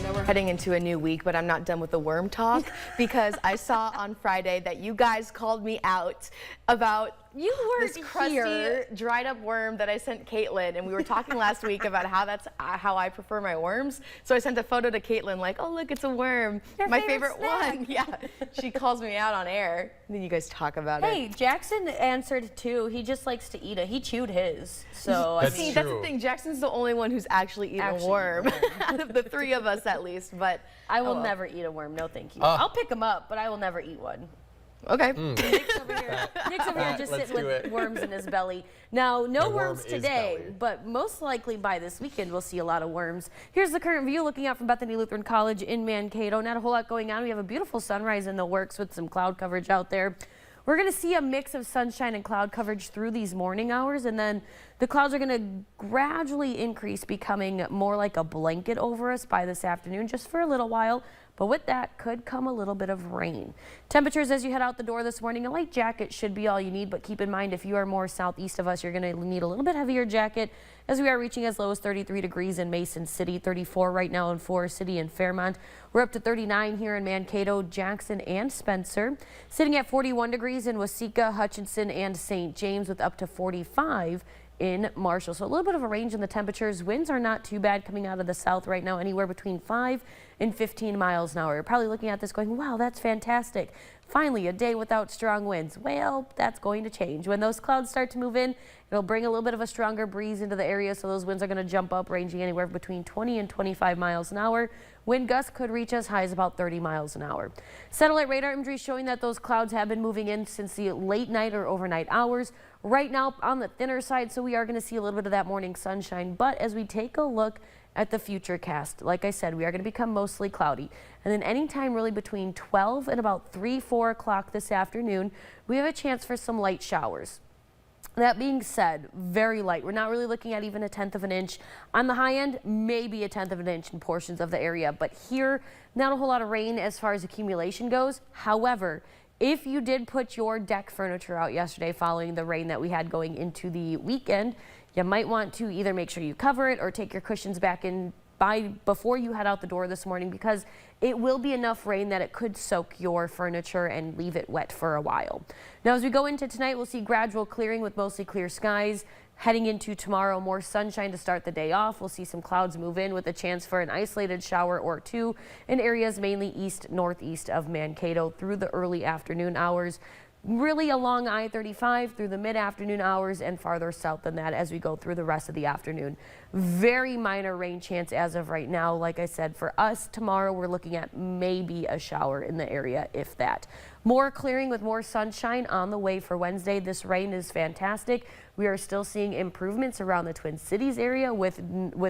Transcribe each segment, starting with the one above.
know we're heading into a new week, but I'm not done with the worm talk because I saw on Friday that you guys called me out about this crusty, dried up worm that I sent Caitlin, and we were talking last week about how that's how I prefer my worms. So I sent a photo to Caitlin like, oh look, it's a worm, my favorite one. Yeah, she calls me out on air, and then you guys talk about it. Hey, Jackson answered too. He just likes to eat it. He chewed his. So that's the thing. Jackson's the only one who's actually eaten a worm out of the three of us at least. But I will never eat a worm. No, thank you. I'll pick them up, but I will never eat one. Okay. Nick's over here just sitting with worms in his belly. Now, no worms today, but most likely by this weekend we'll see a lot of worms. Here's the current view looking out from Bethany Lutheran College in Mankato. Not a whole lot going on. We have a beautiful sunrise in the works with some cloud coverage out there. We're going to see a mix of sunshine and cloud coverage through these morning hours, and then the clouds are going to gradually increase, becoming more like a blanket over us by this afternoon, just for a little while. But with that could come a little bit of rain. Temperatures as you head out the door this morning, a light jacket should be all you need, but keep in mind if you are more southeast of us, you're going to need a little bit heavier jacket as we are reaching as low as 33 degrees in Mason City, 34 right now in Forest City and Fairmont. We're up to 39 here in Mankato, Jackson and Spencer, sitting at 41 degrees in Waseca, Hutchinson and St. James, with up to 45 in Marshall. So a little bit of a range in the temperatures. Winds are not too bad coming out of the south right now, anywhere between 5 and 15 miles an hour. You're probably looking at this going, wow, that's fantastic. Finally, a day without strong winds. Well, that's going to change. When those clouds start to move in, it'll bring a little bit of a stronger breeze into the area, so those winds are going to jump up, ranging anywhere between 20 and 25 miles an hour. Wind gusts could reach as high as about 30 miles an hour. Satellite radar imagery showing that those clouds have been moving in since the late night or overnight hours. Right now on the thinner side, so we are going to see a little bit of that morning sunshine. But as we take a look at the future cast, like I said, we are going to become mostly cloudy. And then anytime really between 12 and about 3-4 o'clock this afternoon, we have a chance for some light showers. That being said, very light. We're not really looking at even 1/10 of an inch. On the high end, maybe 1/10 of an inch in portions of the area. But here, not a whole lot of rain as far as accumulation goes. However, if you did put your deck furniture out yesterday following the rain that we had going into the weekend, you might want to either make sure you cover it or take your cushions back in before you head out the door this morning, because it will be enough rain that it could soak your furniture and leave it wet for a while. Now, as we go into tonight, we'll see gradual clearing with mostly clear skies. Heading into tomorrow, more sunshine to start the day off. We'll see some clouds move in with a chance for an isolated shower or two in areas mainly east-northeast of Mankato through the early afternoon hours. Really along I-35 through the mid-afternoon hours and farther south than that as we go through the rest of the afternoon. Very minor rain chance as of right now. Like I said, for us tomorrow, we're looking at maybe a shower in the area, if that. More clearing with more sunshine on the way for Wednesday. This rain is fantastic. We are still seeing improvements around the Twin Cities area with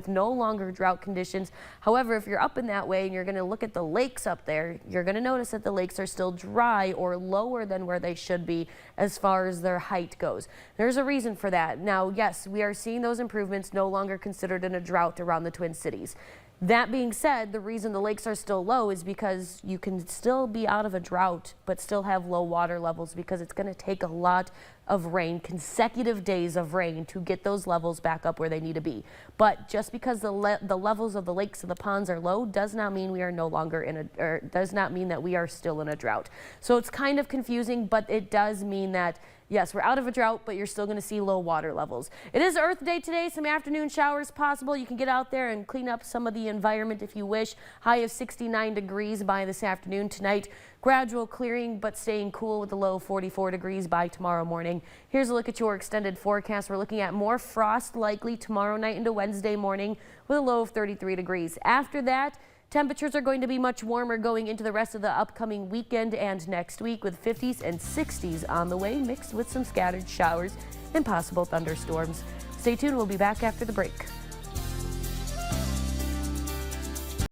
no longer drought conditions. However, if you're up in that way and you're going to look at the lakes up there, you're going to notice that the lakes are still dry or lower than where they should be as far as their height goes. There's a reason for that. Now, yes, we are seeing those improvements, no longer considered in a drought around the Twin Cities. That being said, the reason the lakes are still low is because you can still be out of a drought but still have low water levels, because it's going to take a lot of rain, consecutive days of rain, to get those levels back up where they need to be. But just because the levels of the lakes and the ponds are low does not mean we are no longer in a, or does not mean that we are still in a drought. So it's kind of confusing, but it does mean that yes, we're out of a drought, but you're still going to see low water levels. It is Earth Day today. Some afternoon showers possible. You can get out there and clean up some of the environment if you wish. High of 69 degrees by this afternoon. Tonight, gradual clearing, but staying cool with a low of 44 degrees by tomorrow morning. Here's a look at your extended forecast. We're looking at more frost likely tomorrow night into Wednesday morning with a low of 33 degrees. After that, temperatures are going to be much warmer going into the rest of the upcoming weekend and next week, with 50s and 60s on the way, mixed with some scattered showers and possible thunderstorms. Stay tuned. We'll be back after the break.